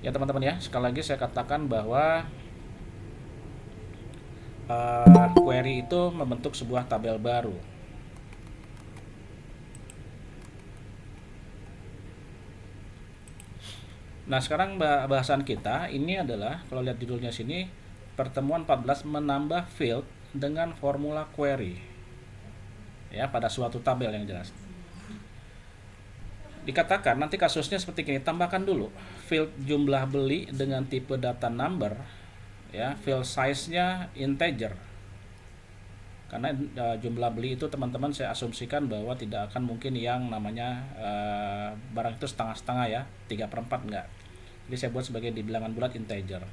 Ya teman-teman ya, sekali lagi saya katakan bahwa query itu membentuk sebuah tabel baru. Nah, sekarang bahasan kita ini adalah, kalau lihat judulnya sini, pertemuan 14 menambah field dengan formula query. Ya, pada suatu tabel yang jelas. Dikatakan nanti kasusnya seperti ini, tambahkan dulu field jumlah beli dengan tipe data number, ya, field size-nya integer. Karena jumlah beli itu teman-teman saya asumsikan bahwa tidak akan mungkin yang namanya barang itu setengah-setengah ya, 3/4 enggak. Jadi saya buat sebagai di bilangan bulat integer.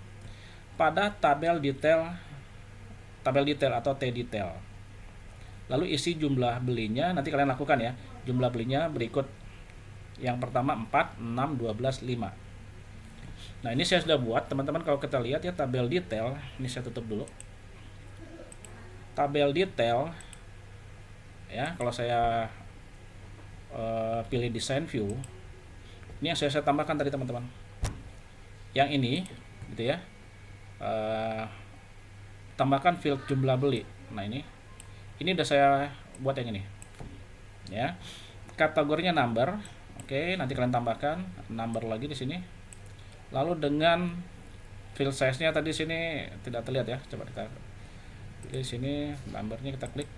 Pada tabel detail atau T detail. Lalu isi jumlah belinya nanti kalian lakukan ya. Jumlah belinya berikut. Yang pertama 4, 6, 12, 5. Nah, ini saya sudah buat, teman-teman. Kalau kita lihat ya tabel detail, ini saya tutup dulu. Tabel detail ya, kalau saya pilih design view, ini yang saya tambahkan tadi teman-teman. Yang ini gitu ya. Tambahkan field jumlah beli. Nah, ini udah saya buat yang ini. Ya. Kategorinya number. Oke, nanti kalian tambahkan number lagi di sini. Lalu dengan field size-nya tadi sini tidak terlihat ya. Coba kita di sini numbernya kita klik.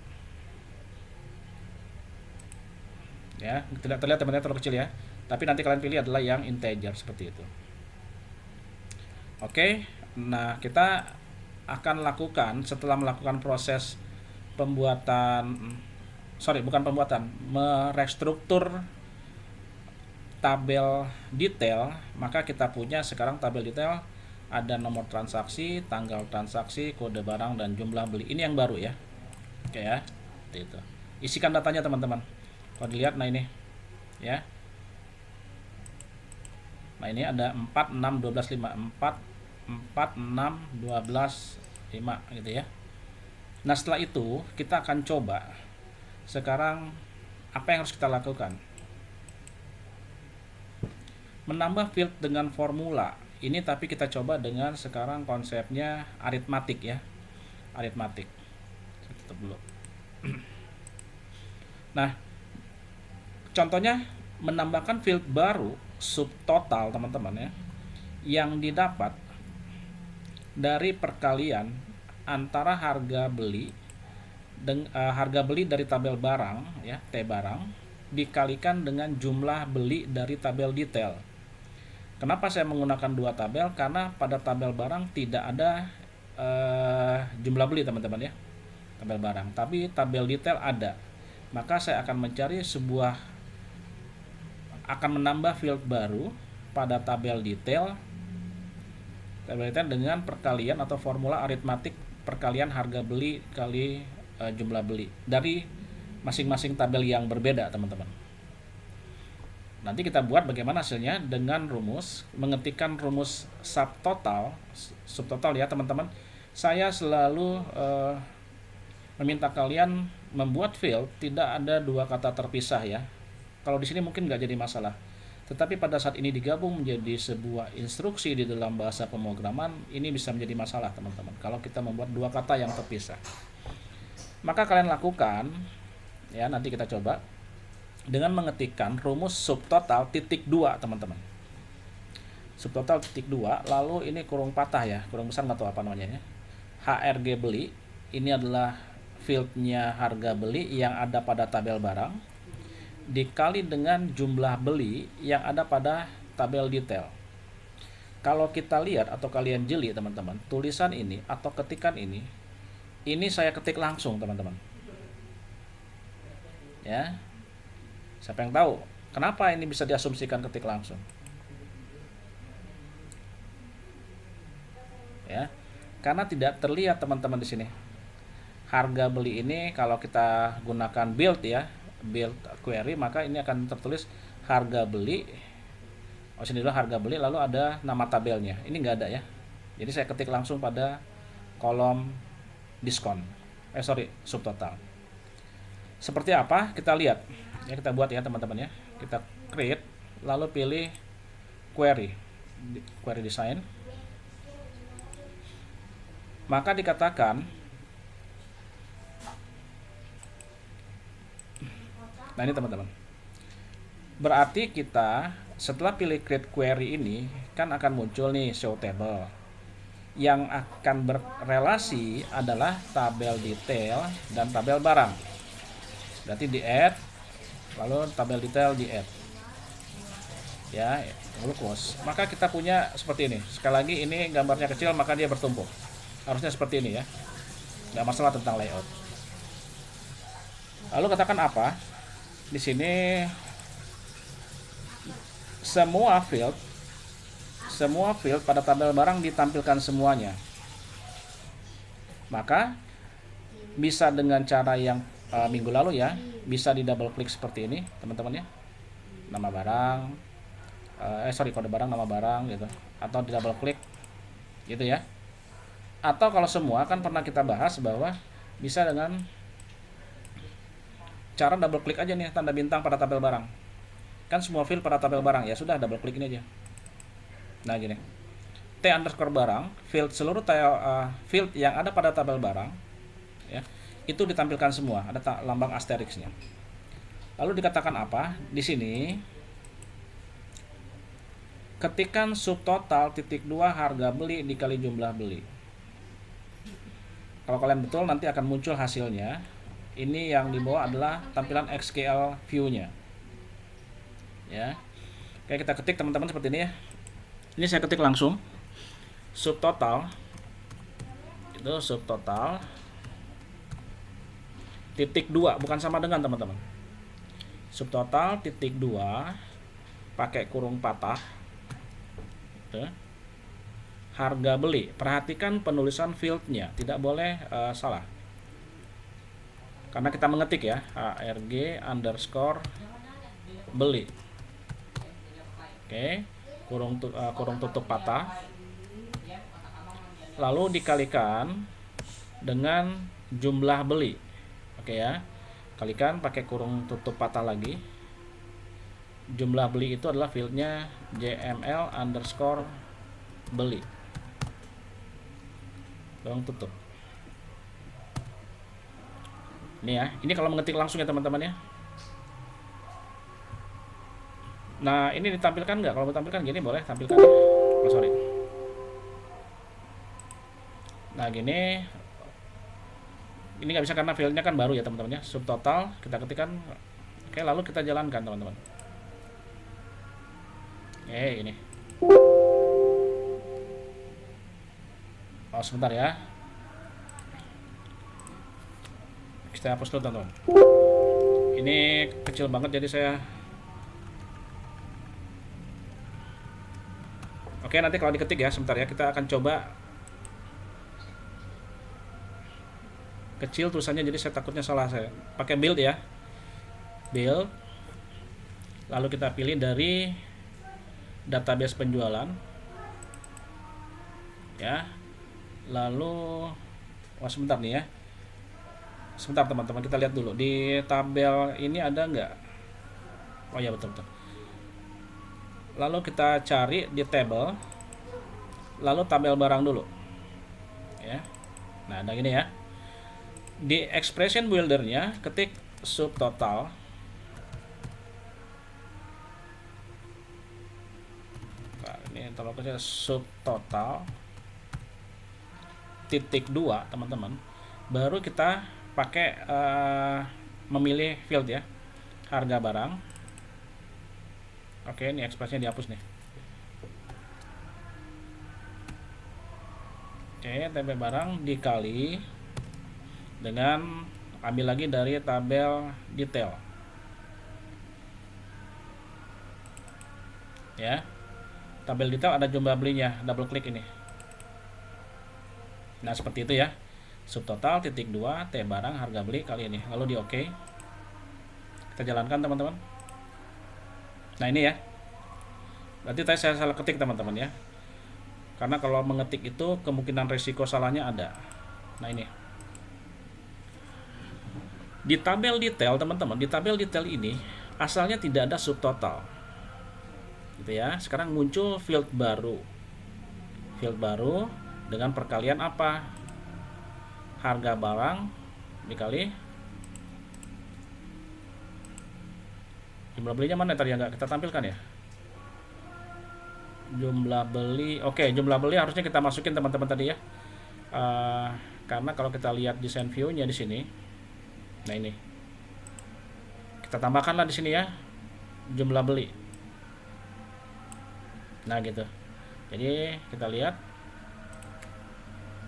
Ya, tidak terlihat teman-teman, terlalu kecil ya. Tapi nanti kalian pilih adalah yang integer seperti itu. Oke, nah kita akan lakukan setelah melakukan proses merestruktur tabel detail, maka kita punya sekarang tabel detail ada nomor transaksi, tanggal transaksi, kode barang, dan jumlah beli. Ini yang baru ya. Oke ya, itu. Isikan datanya teman-teman. Kalau dilihat, nah ini ya. Nah, ini ada 4, 6, 12, 5. 4, 6, 12, 5 gitu ya. Nah, setelah itu kita akan coba sekarang apa yang harus kita lakukan. Menambah field dengan formula. Ini tapi kita coba dengan sekarang konsepnya aritmatik ya. Aritmatik. Saya tutup dulu. Nah, contohnya menambahkan field baru subtotal teman-teman ya, yang didapat dari perkalian antara harga beli dari tabel barang ya, T barang, dikalikan dengan jumlah beli dari tabel detail. Kenapa saya menggunakan dua tabel? Karena pada tabel barang tidak ada jumlah beli teman-teman ya, tabel barang, tapi tabel detail ada. Maka saya akan menambah field baru pada tabel detail dengan perkalian atau formula aritmatik perkalian harga beli kali jumlah beli dari masing-masing tabel yang berbeda teman-teman. Nanti kita buat bagaimana hasilnya dengan mengetikkan rumus subtotal ya teman-teman. Saya selalu meminta kalian membuat field tidak ada dua kata terpisah ya. Kalau di sini mungkin nggak jadi masalah, tetapi pada saat ini digabung menjadi sebuah instruksi di dalam bahasa pemrograman, ini bisa menjadi masalah teman-teman kalau kita membuat dua kata yang terpisah. Maka kalian lakukan ya, nanti kita coba dengan mengetikkan rumus subtotal titik 2 teman-teman. Subtotal titik 2, lalu ini kurung patah ya, kurung besar nggak tahu apa namanya ya. HRG beli, ini adalah fieldnya harga beli yang ada pada tabel barang, dikali dengan jumlah beli yang ada pada tabel detail. Kalau kita lihat atau kalian jeli teman-teman, tulisan ini atau ketikan ini saya ketik langsung teman-teman. Ya. Siapa yang tahu kenapa ini bisa diasumsikan ketik langsung? Ya. Karena tidak terlihat teman-teman di sini. Harga beli ini kalau kita gunakan build query, maka ini akan tertulis harga beli. Sini dulu harga beli, lalu ada nama tabelnya. Ini nggak ada ya. Jadi saya ketik langsung pada kolom diskon. Subtotal. Seperti apa? Kita lihat. Ya, kita buat ya teman-teman ya. Kita create, lalu pilih query. query design, maka dikatakan, nah ini teman-teman, berarti kita setelah pilih create query ini kan akan muncul nih show table. Yang akan berrelasi adalah tabel detail dan tabel barang. Berarti di add, lalu tabel detail di add, ya, lalu close. Maka kita punya seperti ini. Sekali lagi ini gambarnya kecil maka dia bertumpuk. Harusnya seperti ini ya, nggak masalah tentang layout. Lalu katakan apa? Di sini semua field pada tabel barang ditampilkan semuanya. Maka bisa dengan cara yang minggu lalu ya, bisa di double klik seperti ini teman-teman ya, nama barang, kode barang, nama barang gitu, atau di double klik gitu ya. Atau kalau semua kan pernah kita bahas bahwa bisa dengan cara double klik aja nih tanda bintang pada tabel barang. Kan semua field pada tabel barang, ya sudah double klik ini aja. Nah gini, T underscore barang, seluruh field yang ada pada tabel barang ya, itu ditampilkan semua, ada lambang asterisknya. Lalu dikatakan apa? Di sini ketikkan subtotal titik 2 harga beli dikali jumlah beli. Kalau kalian betul nanti akan muncul hasilnya. Ini yang di bawah adalah tampilan XKL view-nya. Ya. Oke, kita ketik teman-teman seperti ini ya. Ini saya ketik langsung subtotal, itu subtotal titik 2, bukan sama dengan teman-teman, subtotal titik 2 pakai kurung patah tuh, harga beli. Perhatikan penulisan fieldnya, tidak boleh salah karena kita mengetik ya, harg underscore beli. Oke, kurung tutup patah, lalu dikalikan dengan jumlah beli. Oke ya, kalikan pakai kurung tutup patah lagi. Jumlah beli itu adalah fieldnya jml underscore beli, kurung tutup. Ini ya, ini kalau mengetik langsung ya teman-teman ya. Nah ini ditampilkan nggak? Kalau ditampilkan gini boleh tampilkan. Oh sorry. Nah gini, ini nggak bisa karena filenya kan baru ya teman-teman ya. Subtotal kita ketikkan. Oke, lalu kita jalankan teman-teman. Ini. Oh sebentar ya. Kita hapus dulu teman-teman. Ini kecil banget jadi saya. Oke, nanti kalau diketik ya, sebentar ya, kita akan coba kecil tulisannya jadi saya takutnya salah. Saya pakai build ya, build, lalu kita pilih dari database penjualan ya, lalu sebentar nih ya, sebentar teman-teman, kita lihat dulu di tabel ini ada nggak. Oh ya, betul-betul. Lalu kita cari di table, lalu tabel barang dulu ya. Nah ada gini ya, di expression buildernya ketik subtotal ini tolong kerja subtotal titik 2 teman-teman, baru kita pakai memilih field ya, harga barang. Oke, ini ekspresinya dihapus nih. Oke, tabel barang dikali dengan ambil lagi dari tabel detail. Ya. Tabel detail ada jumlah belinya, double klik ini. Nah, seperti itu ya. Subtotal titik 2 T barang harga beli kali ini. Lalu di oke. Kita jalankan teman-teman. Nah ini ya, berarti tadi saya salah ketik teman-teman ya, karena kalau mengetik itu kemungkinan resiko salahnya ada. Nah ini di tabel detail teman-teman, di tabel detail ini asalnya tidak ada subtotal gitu ya. Sekarang muncul field baru. Field baru dengan perkalian apa? Harga barang dikali jumlah belinya. Mana tadi yang nggak kita tampilkan ya? Jumlah beli. Oke, jumlah beli harusnya kita masukin teman-teman tadi ya. Karena kalau kita lihat desain view-nya di sini, nah ini kita tambahkanlah di sini ya jumlah beli. Nah gitu. Jadi kita lihat.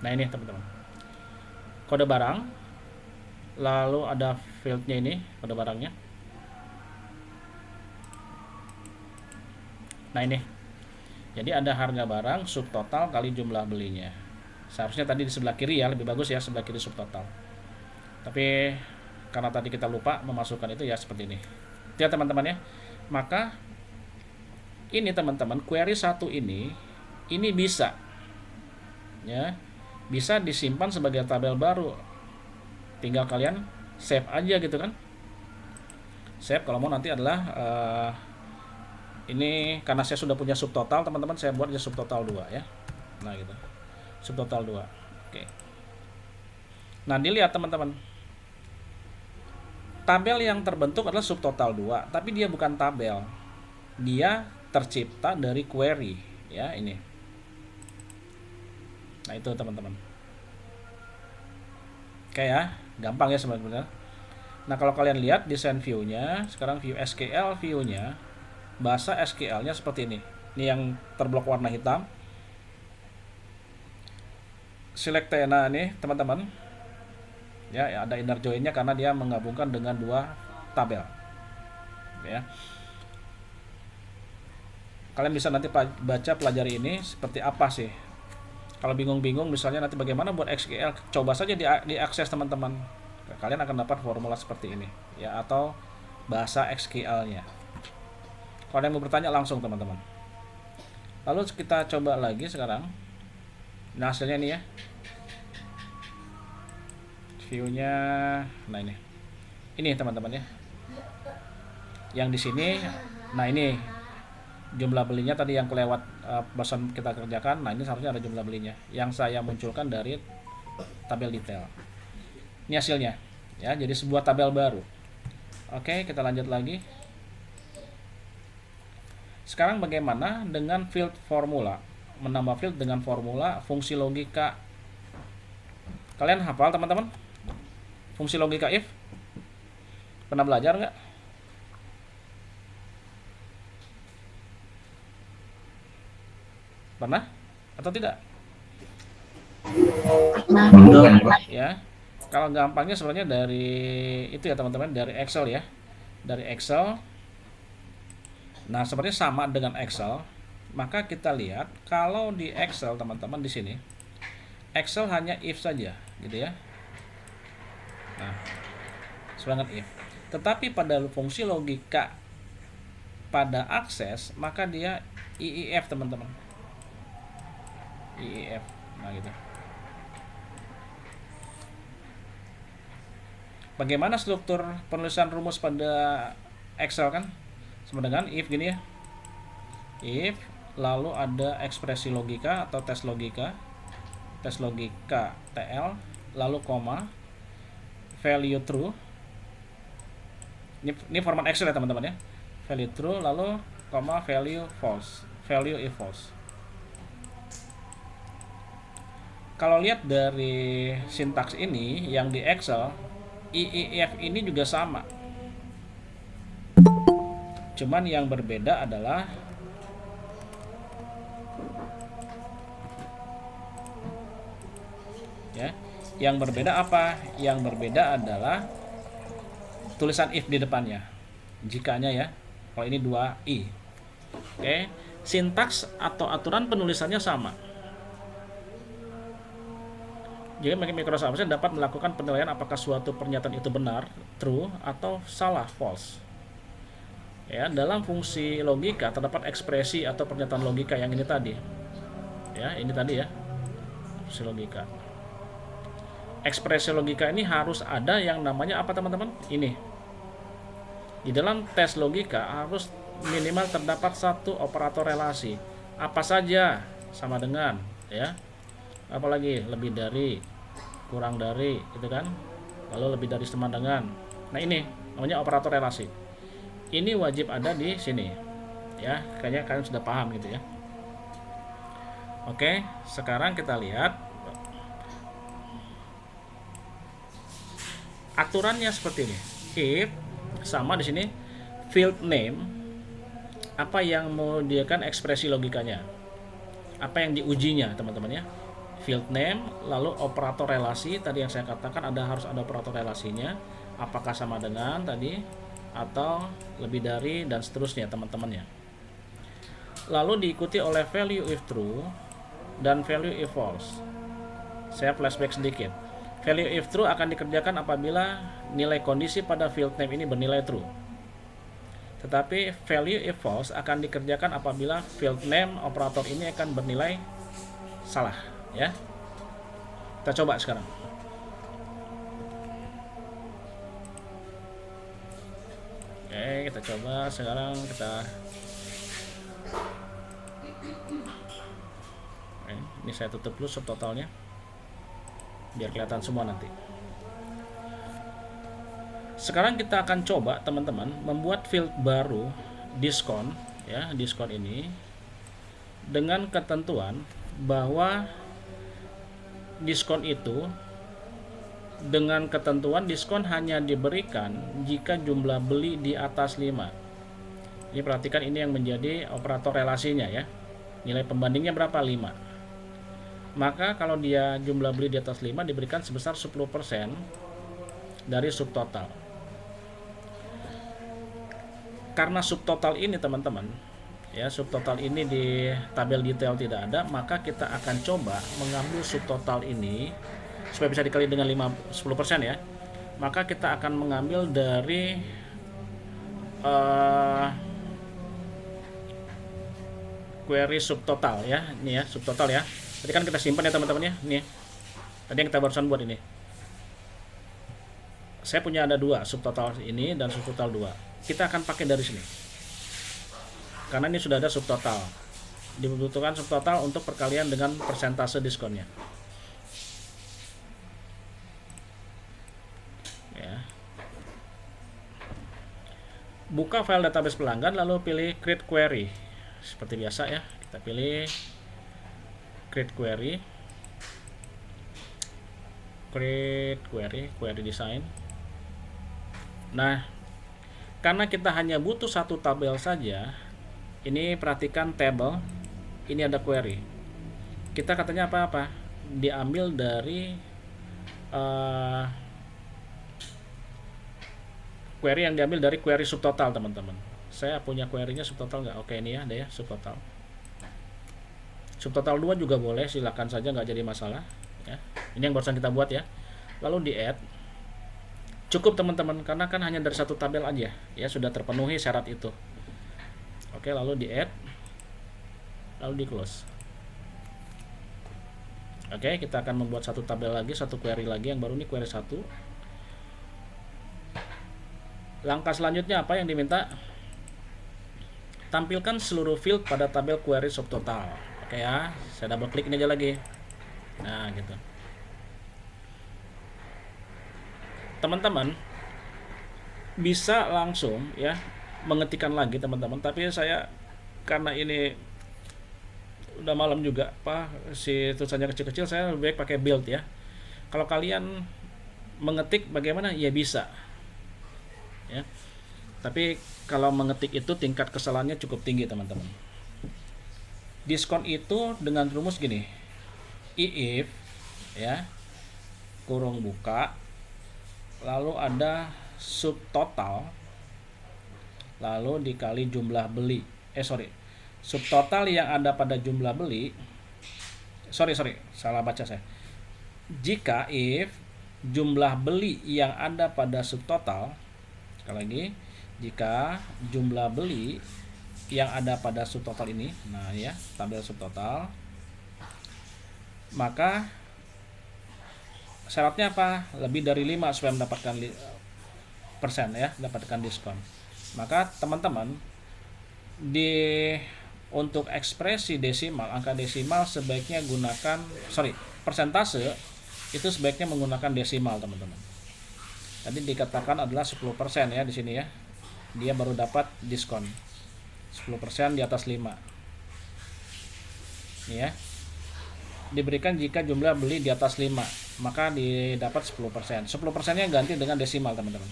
Nah ini teman-teman, kode barang, lalu ada fieldnya ini, kode barangnya. Nah ini, jadi ada harga barang subtotal kali jumlah belinya. Seharusnya tadi di sebelah kiri ya, lebih bagus ya sebelah kiri subtotal. Tapi karena tadi kita lupa memasukkan itu ya seperti ini. Ya teman-teman ya. Maka ini teman-teman, query 1 ini bisa ya, bisa disimpan sebagai tabel baru. Tinggal kalian save aja gitu kan. Save kalau mau nanti adalah ini karena saya sudah punya subtotal teman-teman, saya buat aja subtotal 2 ya. Nah gitu, subtotal 2. Oke. Nah dilihat teman-teman, tabel yang terbentuk adalah subtotal 2, tapi dia bukan tabel, dia tercipta dari query ya ini. Nah itu teman-teman. Oke ya, gampang ya sebenarnya. Nah kalau kalian lihat desain view-nya, sekarang view SQL view-nya, bahasa SQL-nya seperti ini. Ini yang terblok warna hitam. Select TNA nih teman-teman. Ya, ada inner join-nya karena dia menggabungkan dengan 2 tabel. Ya. Kalian bisa nanti baca pelajari ini seperti apa sih. Kalau bingung-bingung misalnya nanti bagaimana buat SQL, coba saja diakses teman-teman. Kalian akan dapat formula seperti ini ya, atau bahasa SQL-nya. Kalau ada yang mau bertanya langsung teman-teman. Lalu kita coba lagi sekarang. Nah hasilnya ini ya. View-nya, nah ini. Ini teman-teman ya. Yang di sini, nah ini jumlah belinya tadi yang kelewat barusan kita kerjakan. Nah ini seharusnya ada jumlah belinya yang saya munculkan dari tabel detail. Ini hasilnya ya, jadi sebuah tabel baru. Oke, kita lanjut lagi. Sekarang bagaimana dengan field formula? Menambah field dengan formula fungsi logika. Kalian hafal teman-teman? Fungsi logika if? Pernah belajar nggak? Pernah? Atau tidak? Ya. Kalau gampangnya sebenarnya dari itu ya teman-teman, dari Excel ya. Dari Excel. Nah, sebenarnya sama dengan Excel. Maka kita lihat kalau di Excel teman-teman di sini Excel hanya if saja, gitu ya. Nah, sebenarnya if. Tetapi pada fungsi logika pada akses maka dia IIF teman-teman. IIF. Nah, gitu. Bagaimana struktur penulisan rumus pada Excel kan? Sama dengan if gini ya. If lalu ada ekspresi logika atau tes logika TL, lalu koma, value true. Ini format Excel ya teman-teman ya. Value true lalu koma value false. Value if false. Kalau lihat dari sintaks ini yang di Excel, IIF ini juga sama. Cuman yang berbeda adalah ya, yang berbeda apa? Yang berbeda adalah tulisan if di depannya. Jikanya ya. Kalau ini 2i. Oke, sintaks atau aturan penulisannya sama. Jadi Microsoft Office dapat melakukan penilaian apakah suatu pernyataan itu benar, true, atau salah, false. Ya, dalam fungsi logika terdapat ekspresi atau pernyataan logika yang ini tadi. Ya, ini tadi ya. Fungsi logika. Ekspresi logika ini harus ada yang namanya apa teman-teman? Ini. Di dalam tes logika harus minimal terdapat satu operator relasi. Apa saja? Sama dengan, ya. Apalagi lebih dari, kurang dari, gitu kan. Lalu lebih dari, sama dengan. Nah, ini namanya operator relasi. Ini wajib ada di sini. Ya, kayaknya kalian sudah paham gitu ya. Oke, sekarang kita lihat aturannya seperti ini. If sama di sini field name, apa yang menyediakan ekspresi logikanya, apa yang diujinya teman-teman ya. Field name, lalu operator relasi, tadi yang saya katakan harus ada operator relasinya, apakah sama dengan tadi atau lebih dari dan seterusnya teman-temannya. Lalu diikuti oleh value if true dan value if false. Saya flashback sedikit. Value if true akan dikerjakan apabila nilai kondisi pada field name ini bernilai true. Tetapi value if false akan dikerjakan apabila field name operator ini akan bernilai salah, ya. Kita coba sekarang. Oke, kita coba sekarang ini saya tutup dulu subtotalnya biar kelihatan semua nanti. Sekarang kita akan coba teman-teman membuat field baru diskon, ya, diskon ini dengan ketentuan bahwa diskon itu dengan ketentuan diskon hanya diberikan jika jumlah beli di atas 5. Ini perhatikan, ini yang menjadi operator relasinya ya. Nilai pembandingnya berapa? 5. Maka kalau dia jumlah beli di atas 5 diberikan sebesar 10% dari subtotal. Karena subtotal ini teman-teman, ya, subtotal ini di tabel detail tidak ada, maka kita akan coba mengambil subtotal ini supaya bisa dikali dengan 10% ya. Maka kita akan mengambil dari query subtotal ya. Ini ya subtotal ya. Tadi kan kita simpan ya teman-teman ya. Ini tadi yang kita barusan buat ini. Saya punya ada 2, subtotal ini dan subtotal 2. Kita akan pakai dari sini. Karena ini sudah ada subtotal. Dibutuhkan subtotal untuk perkalian dengan persentase diskonnya. Ya. Buka file database pelanggan lalu pilih create query. Seperti biasa ya, kita pilih create query. Create query, query design. Nah, karena kita hanya butuh satu tabel saja, ini perhatikan table, ini ada query. Kita katanya apa-apa? Diambil dari query yang diambil dari query subtotal teman-teman. Saya punya query-nya subtotal nggak? Oke, ini ya, ada ya subtotal. Subtotal 2 juga boleh, silakan saja, nggak jadi masalah. Ya. Ini yang barusan kita buat ya. Lalu di add. Cukup teman-teman, karena kan hanya dari satu tabel aja ya, sudah terpenuhi syarat itu. Oke, lalu di add, lalu di close. Oke, kita akan membuat satu tabel lagi, satu query lagi yang baru, ini query 1. Langkah selanjutnya apa yang diminta? Tampilkan seluruh field pada tabel query subtotal. Oke ya, saya double klik ini aja lagi. Nah gitu. Teman-teman bisa langsung ya mengetikkan lagi teman-teman, tapi saya karena ini udah malam juga si tulisannya kecil-kecil, saya lebih baik pakai build ya. Kalau kalian mengetik bagaimana ya bisa ya, tapi kalau mengetik itu tingkat kesalahannya cukup tinggi teman-teman. Diskon itu dengan rumus gini, if ya kurung buka, lalu ada subtotal, lalu dikali jumlah beli. Subtotal yang ada pada jumlah beli. Salah baca saya. Jika if jumlah beli yang ada pada subtotal, sekali lagi, jika jumlah beli yang ada pada subtotal ini, nah ya, tabel subtotal, maka syaratnya apa? Lebih dari 5 supaya mendapatkan persen ya, dapatkan diskon. Maka teman-teman di untuk ekspresi desimal, angka desimal sebaiknya gunakan, persentase itu sebaiknya menggunakan desimal, teman-teman. Tadi dikatakan adalah 10% ya di sini ya. Dia baru dapat diskon. 10% di atas 5. Ini ya. Diberikan jika jumlah beli di atas 5, maka didapat 10%. 10%-nya ganti dengan desimal, teman-teman.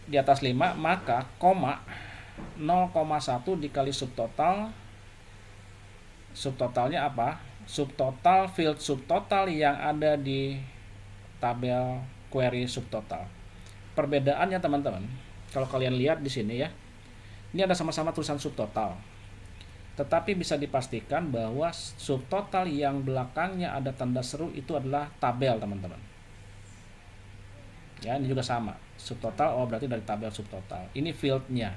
Di atas 5, maka koma 0,1 dikali subtotal. Subtotalnya apa? Subtotal field subtotal yang ada di tabel query subtotal. Perbedaannya, teman-teman, kalau kalian lihat di sini ya, ini ada sama-sama tulisan subtotal, tetapi bisa dipastikan bahwa subtotal yang belakangnya ada tanda seru itu adalah tabel, teman-teman. Ya, ini juga sama. Subtotal, berarti dari tabel subtotal. Ini fieldnya.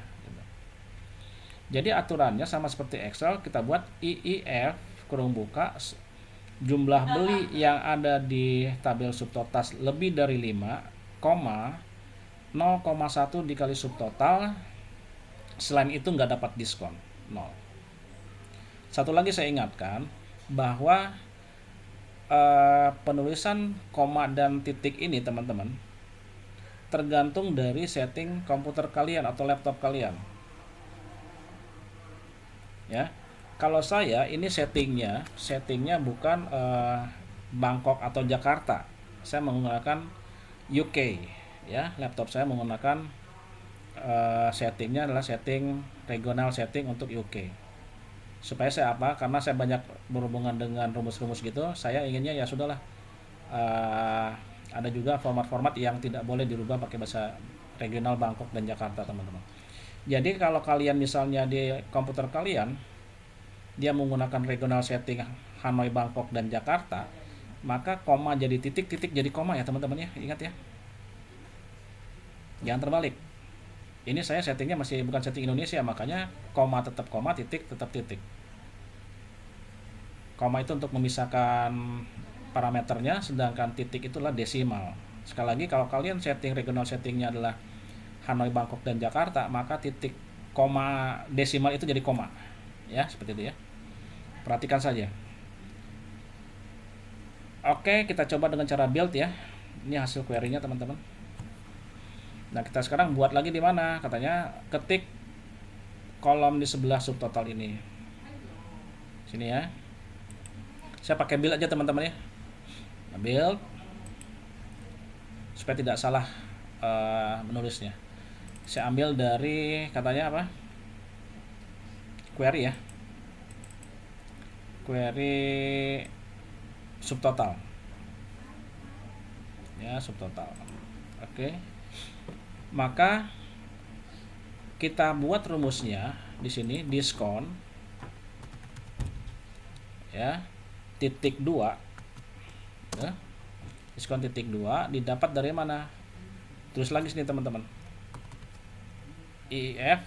Jadi aturannya sama seperti Excel, kita buat IIF kurung buka jumlah beli yang ada di tabel subtotal lebih dari 5, 0,1 dikali subtotal, selain itu nggak dapat diskon, 0. Satu lagi saya ingatkan bahwa penulisan koma dan titik ini, teman-teman, tergantung dari setting komputer kalian atau laptop kalian. Ya, kalau saya ini settingnya bukan Bangkok atau Jakarta. Saya menggunakan UK. Ya, laptop saya menggunakan settingnya adalah setting regional setting untuk UK. Supaya saya apa? Karena saya banyak berhubungan dengan rumus-rumus gitu, saya inginnya ya sudahlah, ada juga format-format yang tidak boleh dirubah pakai bahasa regional Bangkok dan Jakarta, teman-teman. Jadi kalau kalian misalnya di komputer kalian dia menggunakan regional setting Hanoi, Bangkok, dan Jakarta, maka koma jadi titik, titik jadi koma ya, teman-teman ya. Ingat ya, jangan terbalik. Ini saya settingnya masih bukan setting Indonesia, makanya koma tetap koma, titik tetap titik. Koma itu untuk memisahkan parameternya, sedangkan titik itulah desimal. Sekali lagi, kalau kalian setting regional settingnya adalah Hanoi, Bangkok, dan Jakarta, maka titik koma desimal itu jadi koma. Ya, seperti itu ya. Perhatikan saja. Oke, kita coba dengan cara build ya. Ini hasil query-nya, teman-teman. Nah, kita sekarang buat lagi di mana? Katanya ketik kolom di sebelah subtotal ini. Sini ya. Saya pakai build aja, teman-teman ya. Nah, build supaya tidak salah menulisnya. Saya ambil dari katanya apa? Query ya. Query subtotal. Ya, subtotal. Oke. Maka kita buat rumusnya di sini, diskon ya, titik 2 ya. Diskon titik 2 didapat dari mana? Terus lagi sini, teman-teman. IIF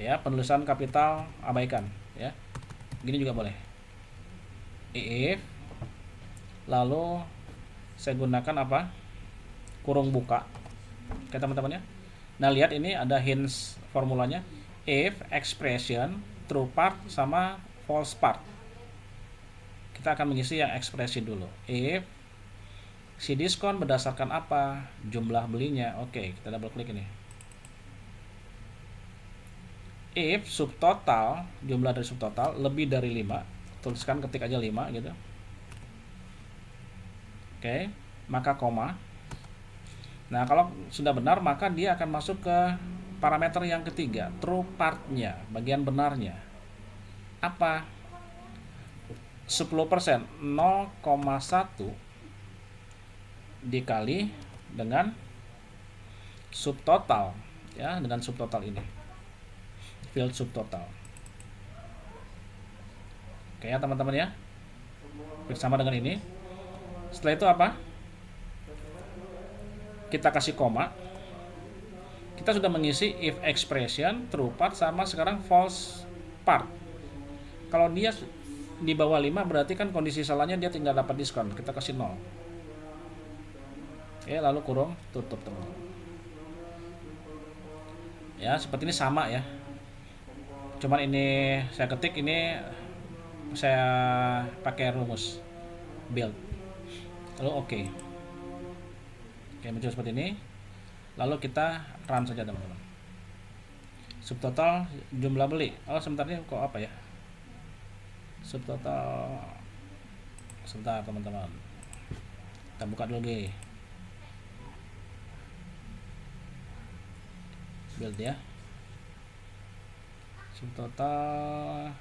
ya, penulisan kapital abaikan ya. Gini juga boleh. IIF, lalu saya gunakan apa? Kurung buka. Oke, teman-teman ya. Nah, lihat ini ada hints formulanya. If expression true part sama false part. Kita akan mengisi yang ekspresi dulu. If si diskon berdasarkan apa? Jumlah belinya. Oke, kita double klik ini. If subtotal, jumlah dari subtotal lebih dari 5, tuliskan, ketik aja 5 gitu. Oke, maka koma. Nah, kalau sudah benar, maka dia akan masuk ke parameter yang ketiga, true part-nya, bagian benarnya. Apa? 10%, 0,1 dikali dengan subtotal ya, dengan subtotal ini. Field subtotal. Oke ya, teman-teman ya. Bersama dengan ini. Setelah itu apa? Kita kasih koma. Kita sudah mengisi if expression true part sama sekarang false part. Kalau dia di bawah 5 berarti kan kondisi salahnya dia tinggal dapat diskon. Kita kasih 0. Oke, lalu kurung tutup, teman-teman. Ya, seperti ini sama ya. Cuman ini saya ketik, ini saya pakai rumus build, lalu oke. Oke, muncul seperti ini. Lalu kita run saja teman-teman. Subtotal jumlah beli. Oh sebentar, ini kok apa ya? Subtotal, sebentar teman-teman, kita buka dulu G build ya. Subtotal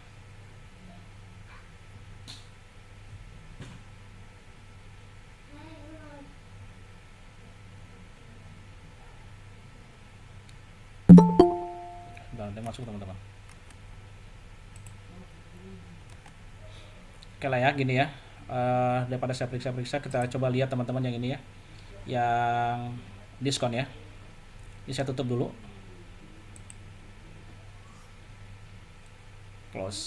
udah masuk teman-teman. Oke lah ya, gini ya. Daripada saya periksa-periksa, kita coba lihat teman-teman yang ini ya, yang diskon ya. Ini saya tutup dulu, close.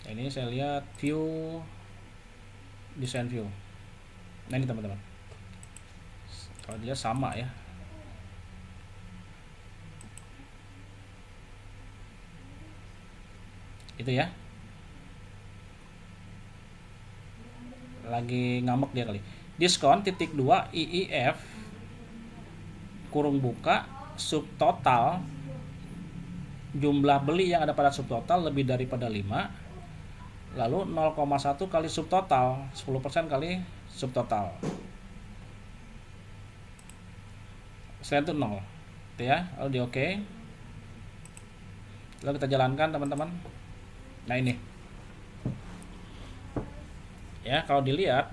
Ini saya lihat view, design view. Nah ini teman-teman, kalau dilihat sama ya. Itu ya, lagi ngambek dia kali. Diskon titik 2 IIF kurung buka subtotal jumlah beli yang ada pada subtotal lebih daripada 5, lalu 0,1 kali subtotal, 10% kali subtotal, selain itu 0 itu ya. Lalu di oke, lalu kita jalankan teman-teman. Nah ini ya, kalau dilihat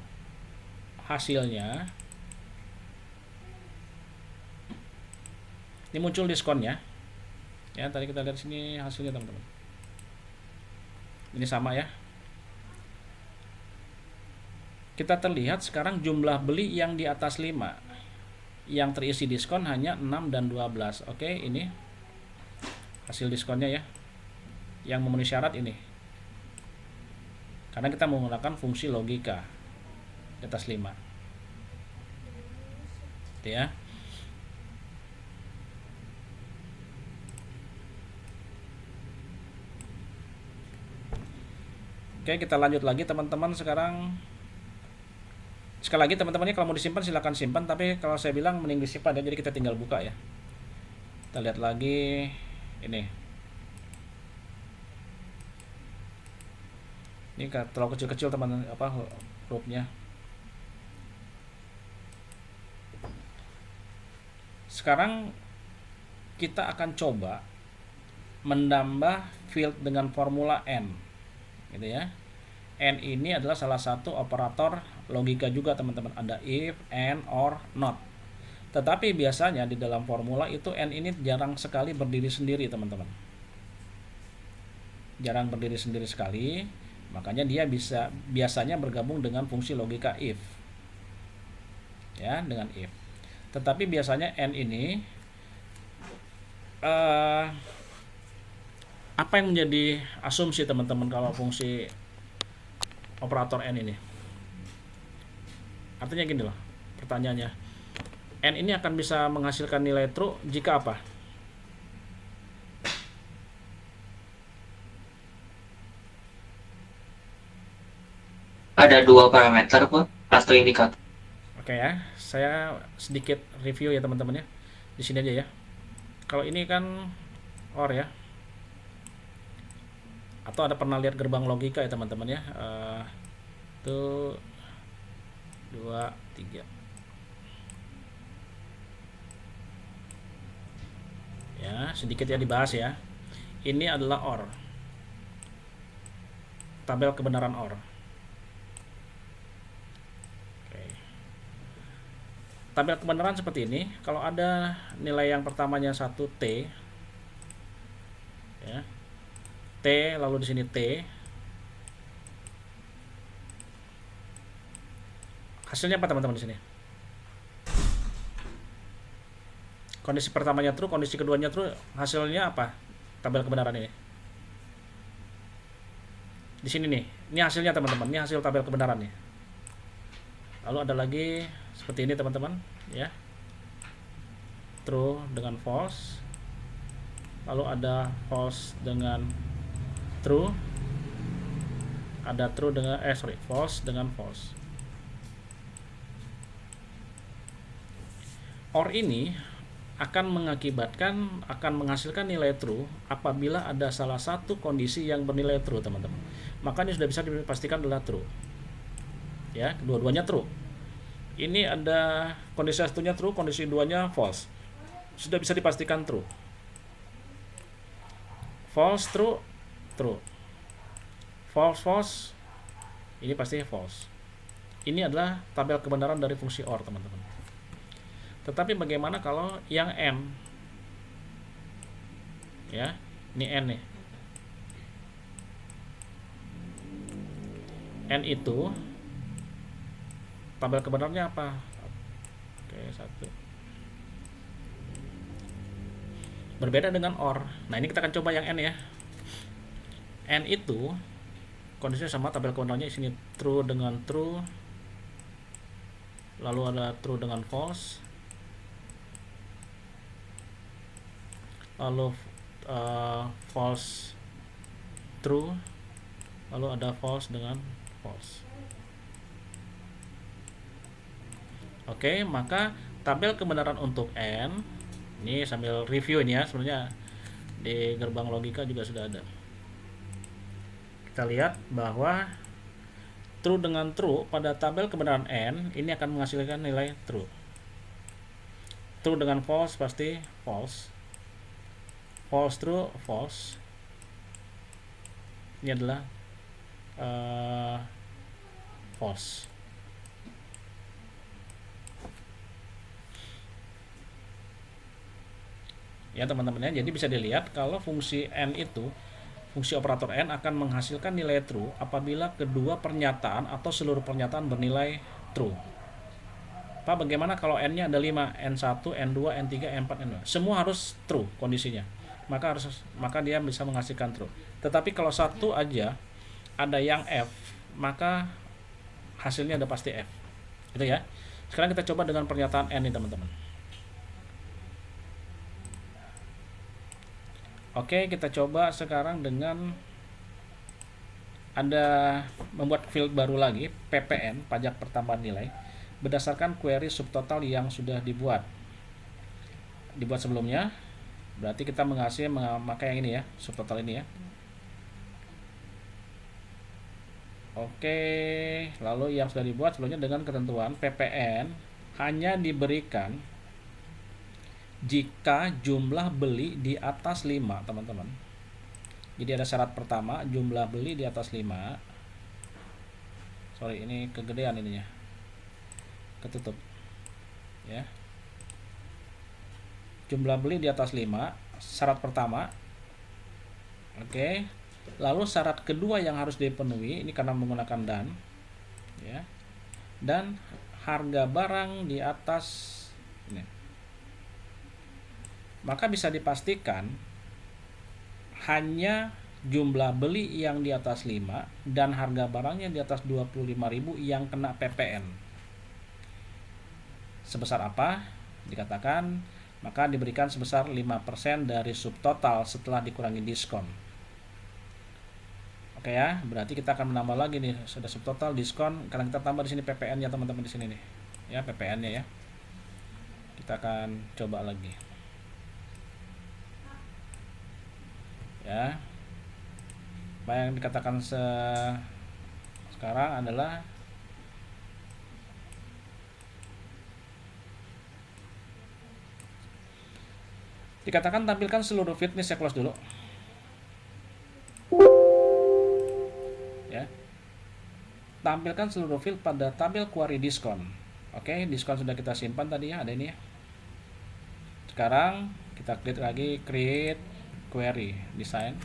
hasilnya ini muncul diskonnya ya. Tadi kita lihat sini hasilnya teman-teman, ini sama ya. Kita terlihat sekarang jumlah beli yang di atas 5 yang terisi diskon hanya 6 dan 12. Oke, ini hasil diskonnya ya, yang memenuhi syarat ini, karena kita menggunakan fungsi logika di atas 5 gitu ya. Oke, kita lanjut lagi teman-teman. Sekarang sekali lagi teman-temannya, kalau mau disimpan silahkan simpan, tapi kalau saya bilang mending disimpan ya. Jadi kita tinggal buka ya. Kita lihat lagi ini terlalu kecil-kecil teman, hurufnya. Sekarang kita akan coba menambah field dengan formula N gitu ya. N ini adalah salah satu operator logika juga teman-teman. Ada if, and, or, not. Tetapi biasanya di dalam formula itu N ini jarang sekali berdiri sendiri teman-teman, jarang berdiri sendiri sekali. Makanya dia biasanya bergabung dengan fungsi logika if ya, dengan if. Tetapi biasanya N ini apa yang menjadi asumsi teman-teman kalau fungsi operator N ini? Artinya gini loh pertanyaannya, N ini akan bisa menghasilkan nilai true jika apa? Ada dua parameter Pak atau indikator. Oke ya, saya sedikit review ya teman-teman ya. Di sini aja ya. Kalau ini kan OR ya. Atau ada pernah lihat gerbang logika ya teman-teman ya. Itu 2, 3. Ya, sedikit ya dibahas ya. Ini adalah OR. Tabel kebenaran OR. Tabel kebenaran seperti ini. Kalau ada nilai yang pertamanya 1T ya, T, lalu di sini T, hasilnya apa teman-teman di sini? Kondisi pertamanya true, kondisi keduanya true, hasilnya apa? Tabel kebenaran ini. Di sini nih. Ini hasilnya teman-teman. Ini hasil tabel kebenaran nih. Lalu ada lagi seperti ini teman-teman ya. true dengan false, lalu ada false dengan true, ada true dengan false dengan false. OR ini akan menghasilkan nilai true apabila ada salah satu kondisi yang bernilai true, teman-teman. Maka ini sudah bisa dipastikan adalah true. Ya, kedua-duanya true. Ini ada kondisi satunya true, kondisi duanya false. Sudah bisa dipastikan true. False, true, true. False, false. Ini pasti false. Ini adalah tabel kebenaran dari fungsi OR, teman-teman. Tetapi bagaimana kalau yang N? Ya, ini N nih. N itu tabel kebenarannya apa? Oke, 1. Berbeda dengan OR. Nah, ini kita akan coba yang N ya. N itu kondisinya sama, tabel kebenarannya sini true dengan true, lalu ada true dengan false, lalu false true, lalu ada false dengan false. Oke, maka tabel kebenaran untuk N ini sambil review ini ya, sebenarnya di gerbang logika juga sudah ada. Kita lihat bahwa true dengan true pada tabel kebenaran N ini akan menghasilkan nilai true. True dengan false pasti false. False true false. Ini adalah false. Ya teman-teman ya, jadi bisa dilihat kalau fungsi N itu, fungsi operator N akan menghasilkan nilai true apabila kedua pernyataan atau seluruh pernyataan bernilai true. Pak, bagaimana kalau N-nya ada 5, N1, N2, N3, N4, N2? Semua harus true kondisinya. Maka dia bisa menghasilkan true. Tetapi kalau satu aja ada yang F, maka hasilnya ada pasti F. Gitu ya. Sekarang kita coba dengan pernyataan N nih, teman-teman. Oke, kita coba sekarang dengan ada membuat field baru lagi, PPN, pajak pertambahan nilai, berdasarkan query subtotal yang sudah dibuat sebelumnya. Berarti kita memakai yang ini ya, subtotal ini ya. Oke, lalu yang sudah dibuat sebelumnya dengan ketentuan PPN hanya diberikan jika jumlah beli di atas 5, teman-teman. Jadi ada syarat pertama, jumlah beli di atas 5. Sorry, ini kegedean ininya. Ketutup. Ya. Jumlah beli di atas 5, syarat pertama. Oke. Lalu syarat kedua yang harus dipenuhi, ini karena menggunakan dan. Ya. Dan harga barang di atas ini. Maka bisa dipastikan hanya jumlah beli yang di atas 5 dan harga barangnya di atas 25.000 yang kena PPN. Sebesar apa? Dikatakan maka diberikan sebesar 5% dari subtotal setelah dikurangi diskon. Oke ya, berarti kita akan menambah lagi nih, sudah subtotal diskon karena kita tambah di sini PPN ya teman-teman di sini nih. Ya, PPN-nya ya. Kita akan coba lagi. Ya, apa yang dikatakan sekarang adalah dikatakan tampilkan seluruh field. Ini saya close dulu ya. Tampilkan seluruh field pada tabel query diskon. Oke, diskon sudah kita simpan tadi ya, ada ini ya. Sekarang kita klik lagi create query design,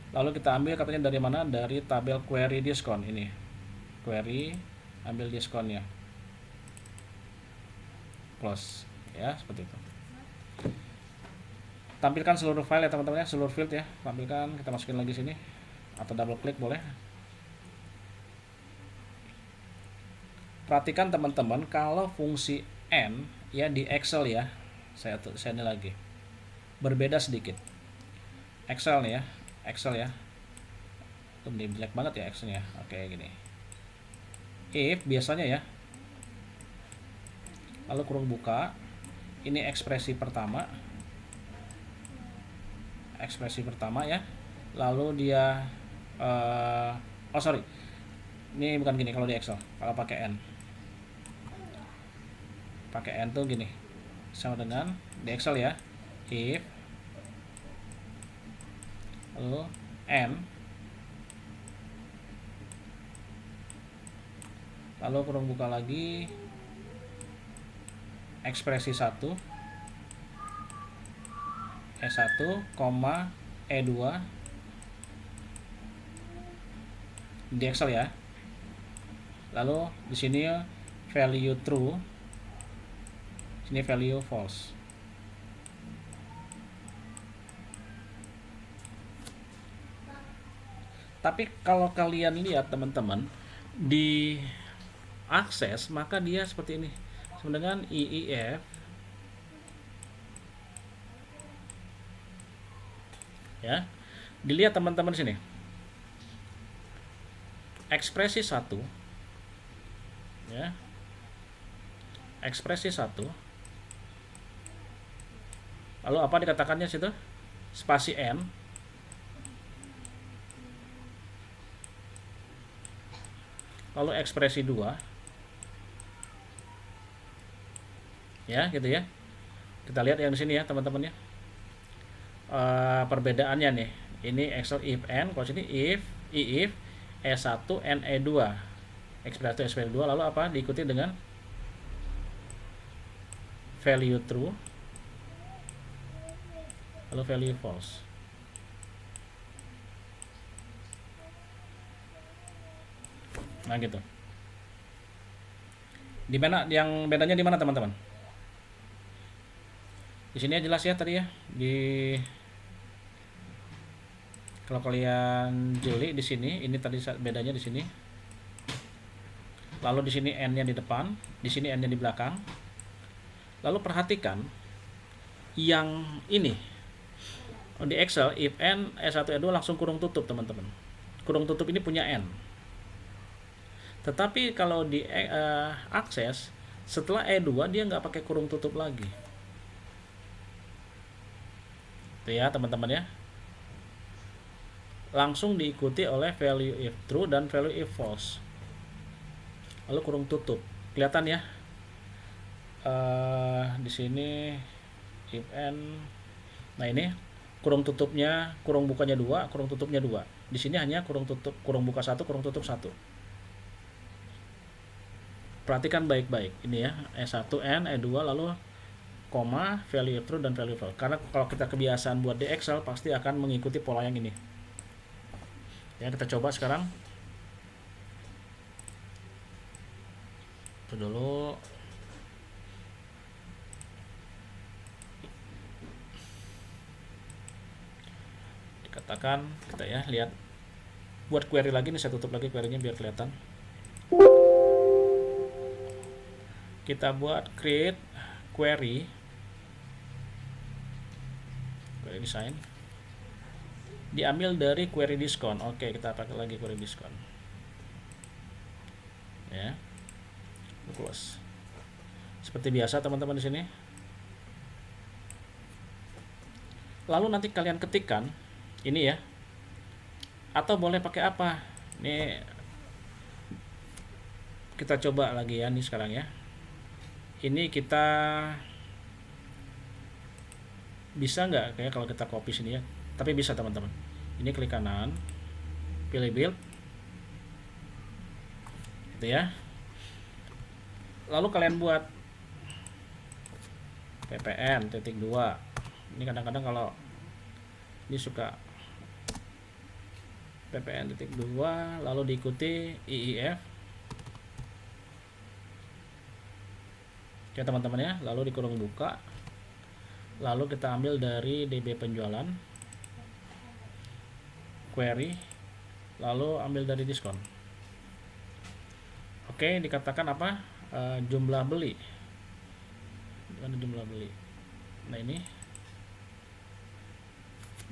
lalu kita ambil katanya dari mana, dari tabel query diskon ini, query ambil diskonnya, close ya, seperti itu. Tampilkan seluruh file ya teman-teman ya, seluruh field ya, tampilkan. Kita masukin lagi sini atau double klik boleh. Perhatikan teman-teman, kalau fungsi N ya di Excel ya, Saya ini lagi berbeda sedikit. Excel nih ya, Excel ya. Ini jelek banget ya Excelnya. Oke, gini. If biasanya ya, lalu kurung buka, ini ekspresi pertama ya, lalu dia oh sorry, ini bukan gini kalau di Excel. Kalau pakai n tuh gini, sama dengan di Excel ya, if lalu n, lalu kurung buka lagi, ekspresi 1 E1, E2 di Excel ya. Lalu di sini value true, sini value false. Tapi kalau kalian lihat teman-teman di akses, maka dia seperti ini, sama dengan IIF ya. Dilihat teman-teman sini, ekspresi 1 ya, ekspresi 1, lalu apa dikatakannya situ, spasi n, lalu ekspresi 2 ya, gitu ya. Kita lihat yang di sini ya teman-teman ya. Perbedaannya nih, ini Excel if n, kalau sini if E1 n E2, ekspresi 2, lalu apa diikuti dengan value true, lalu value false. Nah gitu. Di mana yang bedanya di mana teman-teman? Di sini jelas ya tadi ya. Kalau kalian jeli di sini, ini tadi bedanya di sini. Lalu di sini n-nya di depan, di sini n-nya di belakang. Lalu perhatikan yang ini. Di Excel if n E1 E2 langsung kurung tutup teman-teman. Kurung tutup ini punya n. Tetapi kalau di akses setelah E2 dia nggak pakai kurung tutup lagi. Itu ya teman-teman ya. Langsung diikuti oleh value if true dan value if false. Lalu kurung tutup. Kelihatan ya. Di sini if n. Nah ini kurung tutupnya, kurung bukanya 2, kurung tutupnya 2. Di sini hanya kurung tutup, kurung buka 1, kurung tutup 1. Perhatikan baik-baik. Ini ya, E1 n, E2 lalu koma, value if true dan value false. Karena kalau kita kebiasaan buat di Excel pasti akan mengikuti pola yang ini. Ya, kita coba sekarang. Itu dulu. Dikatakan kita ya lihat buat query lagi nih, saya tutup lagi query-nya biar kelihatan. Kita buat create query design, diambil dari query diskon. Oke, kita pakai lagi query diskon ya, close. Seperti biasa teman-teman di sini. Lalu nanti kalian ketikkan ini ya, atau boleh pakai apa nih, kita coba lagi ya nih sekarang ya. Ini kita bisa nggak kayak kalau kita copy sini ya, tapi bisa teman-teman. Ini klik kanan, pilih build gitu ya, lalu kalian buat ppn titik 2. Ini kadang-kadang kalau ini suka ppn titik 2 lalu diikuti IIF ya teman-teman ya, lalu dikurung buka, lalu kita ambil dari DB penjualan, query, lalu ambil dari diskon. Oke, dikatakan apa, jumlah beli, mana jumlah beli, Nah ini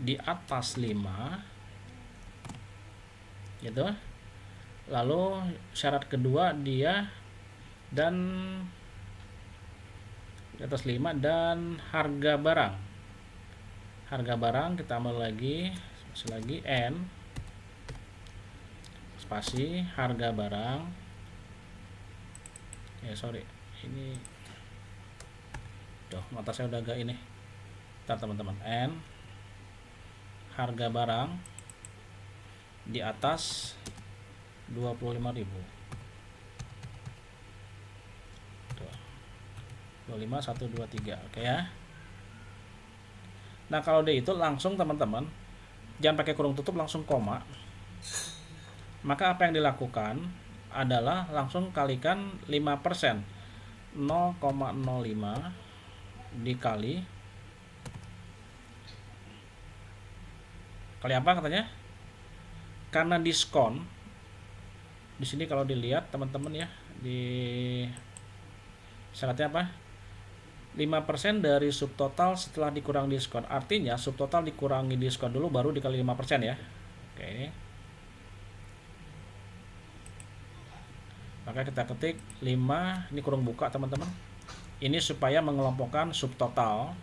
di atas 5 gitu. Lalu syarat kedua dia dan di atas 5 dan harga barang. Harga barang kita ambil lagi n spasi harga barang. Ya sorry, ini mata saya udah agak ini. Ntar teman-teman, n harga barang di atas 25.000. 25 1 2 3. Oke ya. Nah, kalau dia itu langsung teman-teman jangan pakai kurung tutup, langsung koma. Maka apa yang dilakukan adalah langsung kalikan 5%. 0,05 dikali apa katanya? Karena diskon di sini kalau dilihat teman-teman ya, di syaratnya apa? 5% dari subtotal setelah dikurang diskon. Artinya subtotal dikurangi diskon dulu baru dikali 5% ya. Oke, ini. Maka kita ketik 5, ini kurung buka teman-teman. Ini supaya mengelompokkan subtotal.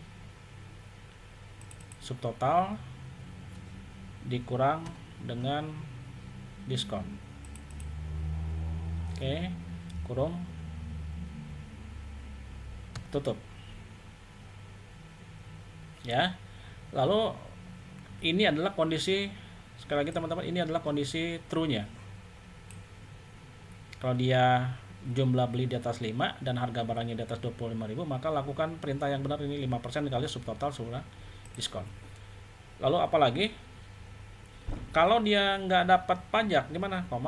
Subtotal dikurang dengan diskon. Oke, kurung tutup. Ya. Lalu ini adalah kondisi, sekali lagi teman-teman, ini adalah kondisi true-nya. Kalau dia jumlah beli di atas 5 dan harga barangnya di atas 25.000, maka lakukan perintah yang benar, ini 5% dikali subtotal sudah diskon. Lalu apalagi kalau dia nggak dapat pajak gimana? 0.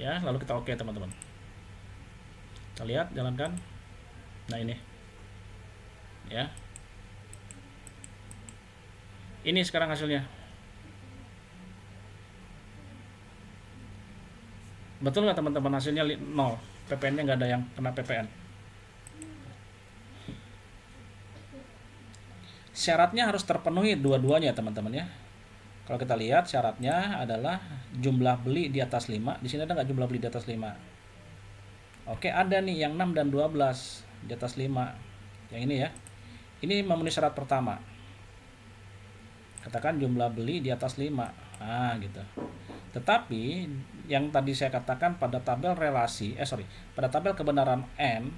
Ya, lalu kita oke teman-teman. Kita lihat, jalankan. Nah ini ya, ini sekarang hasilnya. Betul nggak teman-teman, hasilnya 0, PPN nya nggak ada yang kena PPN. Syaratnya harus terpenuhi dua-duanya teman-teman ya. Kalau kita lihat syaratnya adalah jumlah beli di atas 5. Di sini ada nggak jumlah beli di atas 5? Oke, ada nih yang 6 dan 12 di atas 5. Yang ini ya. Ini memenuhi syarat pertama. Katakan jumlah beli di atas 5. Nah, gitu. Tetapi yang tadi saya katakan pada tabel relasi, pada tabel kebenaran N,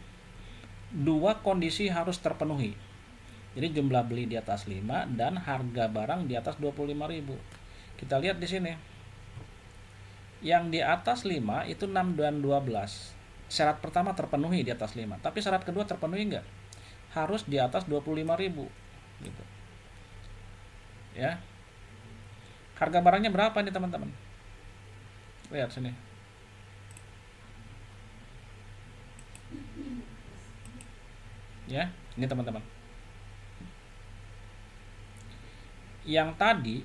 dua kondisi harus terpenuhi. Jadi jumlah beli di atas 5 dan harga barang di atas 25.000. Kita lihat di sini. Yang di atas 5 itu 6 dan 12. Syarat pertama terpenuhi di atas 5, tapi syarat kedua terpenuhi enggak? Harus di atas 25.000 gitu. Ya. Harga barangnya berapa nih teman-teman? Lihat sini. Ya, ini teman-teman. Yang tadi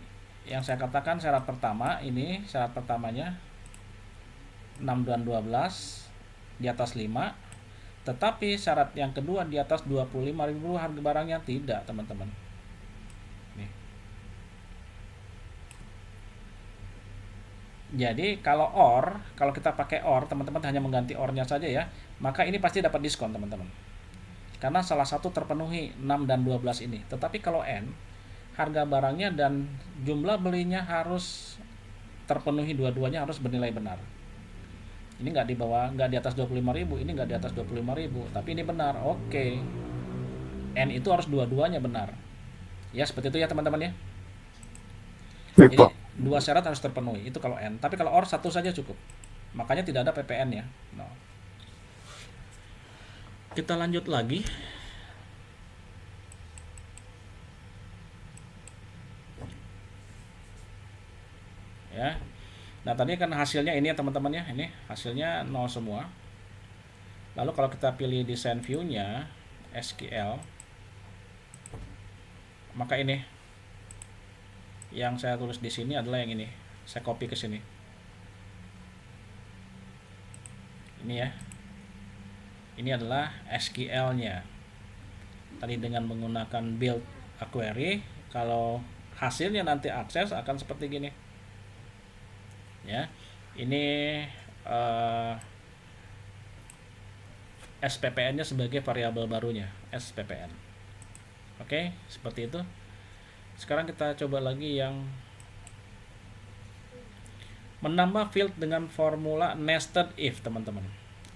yang saya katakan syarat pertama, ini syarat pertamanya 6 dan 12 di atas 5, tetapi syarat yang kedua di atas 25.000 harga barangnya tidak teman-teman. Nih. Jadi kalau kita pakai OR, teman-teman hanya mengganti OR-nya saja ya, maka ini pasti dapat diskon teman-teman. Karena salah satu terpenuhi 6 dan 12 ini. Tetapi kalau N, harga barangnya dan jumlah belinya harus terpenuhi, dua-duanya harus bernilai benar. Ini nggak di atas 25.000, ini nggak di atas 25.000, tapi ini benar. Oke. N itu harus dua-duanya benar. Ya, seperti itu ya teman-teman ya. Jadi dua syarat harus terpenuhi, itu kalau N. Tapi kalau OR satu saja cukup. Makanya tidak ada PPN ya. No. Kita lanjut lagi. Ya. Nah, tadi kan hasilnya ini ya teman-teman ya. Ini hasilnya 0 semua. Lalu kalau kita pilih design view-nya SQL, maka ini yang saya tulis di sini adalah yang ini. Saya copy ke sini. Ini ya. Ini adalah SQL-nya. Tadi dengan menggunakan build a query, kalau hasilnya nanti akses akan seperti gini. Ya. Ini SPPN-nya sebagai variabel barunya, SPPN. Oke, seperti itu. Sekarang kita coba lagi yang menambah field dengan formula nested if, teman-teman.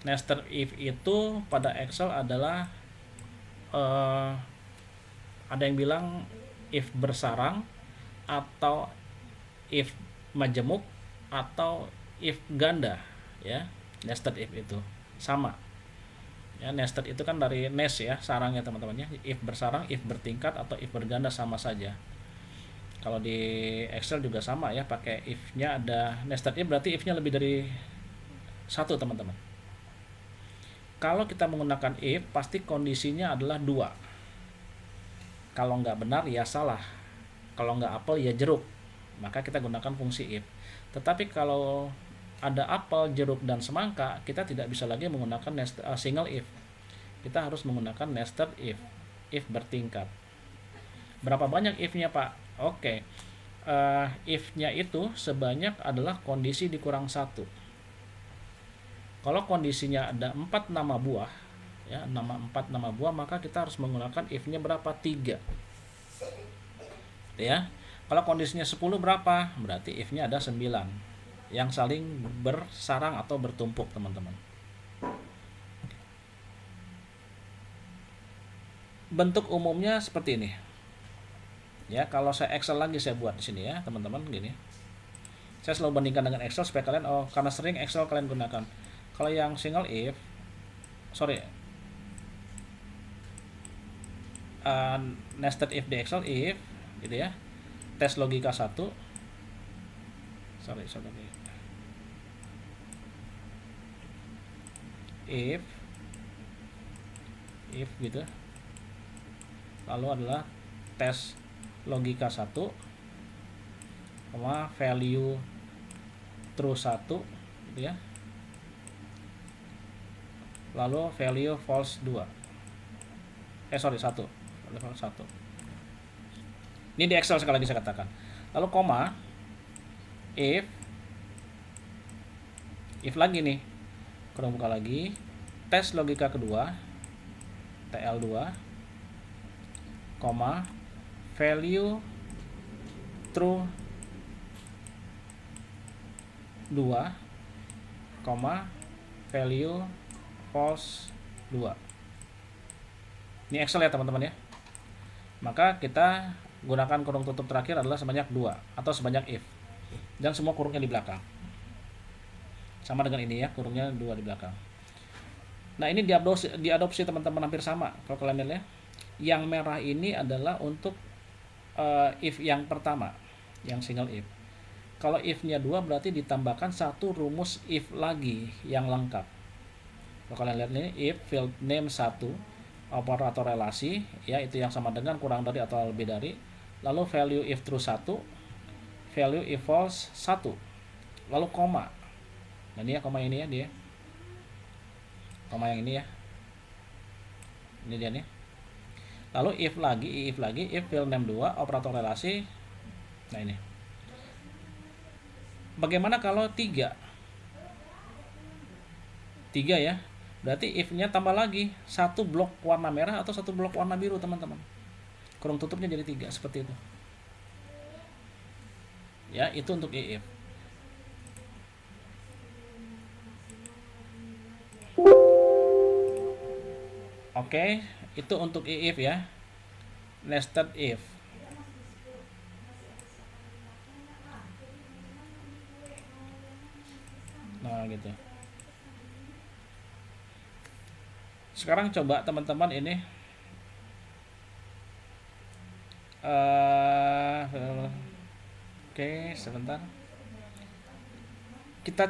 Nested if itu pada Excel adalah ada yang bilang if bersarang, atau if majemuk, atau if ganda, ya. Nested if itu sama. Ya, nested itu kan dari nest ya, sarangnya teman-teman ya. If bersarang, if bertingkat, atau if berganda sama saja. Kalau di Excel juga sama ya, pakai if-nya ada nested if, berarti if-nya lebih dari satu, teman-teman. Kalau kita menggunakan if, pasti kondisinya adalah 2. Kalau nggak benar ya salah. Kalau nggak apel ya jeruk. Maka kita gunakan fungsi if. Tetapi kalau ada apel, jeruk, dan semangka, kita tidak bisa lagi menggunakan single if. Kita harus menggunakan nested if bertingkat. Berapa banyak if-nya, Pak? Oke. If-nya itu sebanyak adalah kondisi dikurang 1. Kalau kondisinya ada 4 nama buah, ya, 4 nama buah, maka kita harus menggunakan if-nya berapa? 3. Ya. Kalau kondisinya 10 berapa? Berarti if-nya ada 9 yang saling bersarang atau bertumpuk, teman-teman. Bentuk umumnya seperti ini. Ya, kalau saya Excel lagi saya buat di sini ya, teman-teman, gini. Saya selalu bandingkan dengan Excel supaya kalian karena sering Excel kalian gunakan. Kalau yang single if, nested if di Excel if gitu ya. Tes logika 1. If gitu. Lalu adalah tes logika 1, value true 1 gitu ya. Lalu value false 2. 1. Value false 1. Ini di Excel sekali lagi saya katakan. Lalu koma, if lagi nih, kurang buka lagi, tes logika kedua, TL2, koma, value true 2, koma, value false 2. Ini Excel ya, teman-teman ya. Maka kita gunakan kurung tutup terakhir adalah sebanyak 2 atau sebanyak if. Dan semua kurungnya di belakang. Sama dengan ini ya, kurungnya 2 di belakang. Nah, ini diadopsi teman-teman hampir sama. Kalau kalian lihat ya, yang merah ini adalah untuk if yang pertama, yang single if. Kalau if-nya 2 berarti ditambahkan satu rumus if lagi yang lengkap. Kalau kalian lihat ini, if field name 1, operator relasi, ya, itu yang sama dengan kurang dari atau lebih dari. Lalu value if true 1, value if false 1. Lalu koma. Nah, ini ya koma ini ya dia. Koma yang ini ya. Ini dia nih. Lalu if lagi, if field name 2, operator relasi. Nah, ini. Bagaimana kalau 3? 3 ya. Berarti if-nya tambah lagi 1 blok warna merah atau 1 blok warna biru, teman-teman. Kurung tutupnya jadi 3 seperti itu. Ya, itu untuk if. Oke, itu untuk if ya. Nested if. Nah, gitu. Sekarang coba teman-teman ini oke, sebentar.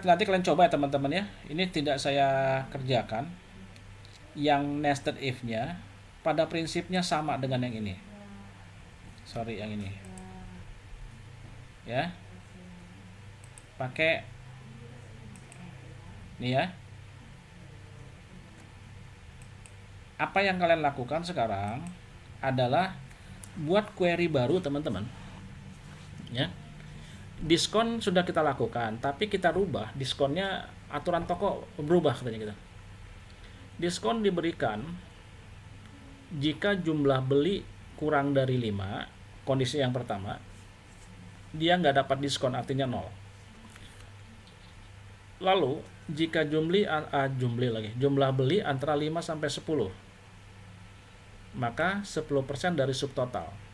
Nanti kalian coba ya, teman-teman ya. Ini tidak saya kerjakan. Yang nested if-nya pada prinsipnya sama dengan yang ini. Yang ini. Ya. Pakai ini ya. Apa yang kalian lakukan sekarang adalah buat query baru, teman-teman. Ya. Diskon sudah kita lakukan, tapi kita rubah diskonnya, aturan toko berubah katanya kita. Diskon diberikan jika jumlah beli kurang dari 5, kondisi yang pertama, dia nggak dapat diskon, artinya 0. Lalu jika jumlah beli antara 5 sampai 10, maka 10% dari subtotal.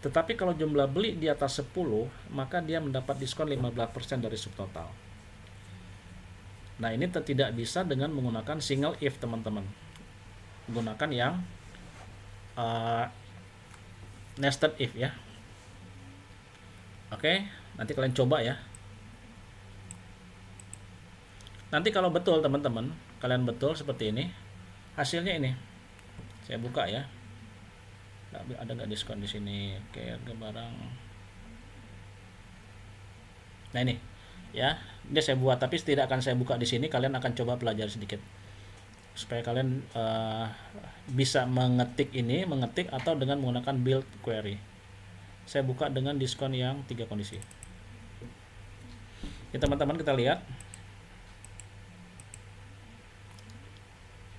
Tetapi kalau jumlah beli di atas 10, maka dia mendapat diskon 15% dari subtotal. Nah, ini tidak bisa dengan menggunakan single if, teman-teman. Gunakan yang nested if ya. Oke, nanti kalian coba ya. Nanti kalau betul, teman-teman, kalian betul seperti ini, hasilnya ini. Saya buka ya. Ada nggak diskon di sini? Oke, harga barang. Nah ini, ya, ini saya buat, tapi tidak akan saya buka di sini. Kalian akan coba pelajari sedikit, supaya kalian bisa mengetik atau dengan menggunakan build query. Saya buka dengan diskon yang 3 kondisi. Ya teman-teman, kita lihat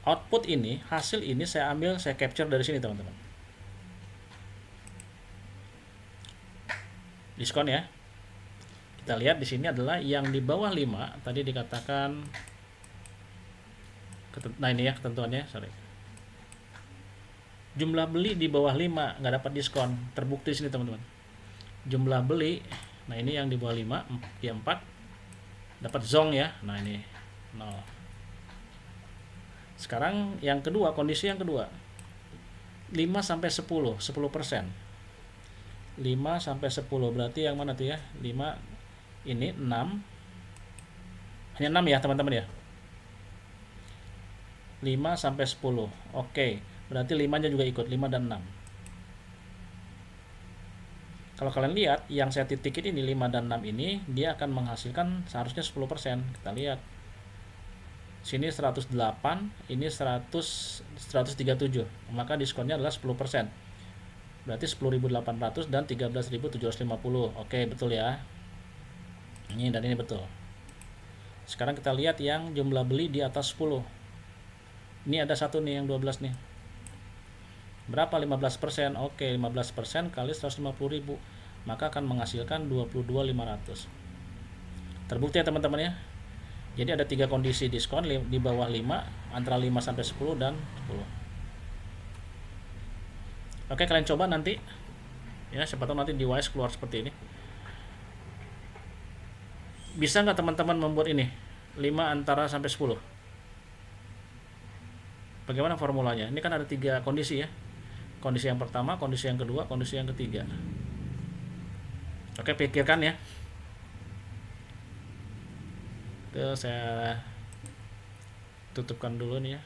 output ini, hasil ini saya capture dari sini, teman-teman. Diskon ya. Kita lihat di sini adalah yang di bawah 5 tadi dikatakan, nah ini ya ketentuannya, sorry. Jumlah beli di bawah 5 nggak dapat diskon, terbukti di sini, teman-teman. Jumlah beli, nah ini yang di bawah 5, di 4 dapat zong ya. Nah ini 0. Sekarang yang kedua, kondisi yang kedua, 5 sampai 10, 10%. 5 sampai 10 berarti yang mana tuh ya? 5 ini 6. Hanya 6 ya, teman-teman ya. 5 sampai 10. Oke, berarti 5-nya juga ikut, 5 dan 6. Kalau kalian lihat yang saya titikin ini 5 dan 6 ini, dia akan menghasilkan seharusnya 10%. Kita lihat. Sini 108, ini 137. Maka diskonnya adalah 10%. Berarti 10.800 dan 13.750. Oke, betul ya. Ini dan ini betul. Sekarang kita lihat yang jumlah beli di atas 10. Ini ada satu nih yang 12 nih. Berapa? 15%. Oke, 15% kali 150.000, maka akan menghasilkan 22.500. Terbukti ya, teman-teman ya. Jadi ada 3 kondisi diskon di bawah 5, antara 5 sampai 10 dan 10. Oke, kalian coba nanti ya, siapa tahu nanti di Wise keluar seperti ini. Bisa nggak teman-teman membuat ini 5 antara sampai 10? Bagaimana formulanya? Ini kan ada 3 kondisi ya. Kondisi yang pertama, kondisi yang kedua, kondisi yang ketiga. Oke, pikirkan ya. Itu saya tutupkan dulu nih ya.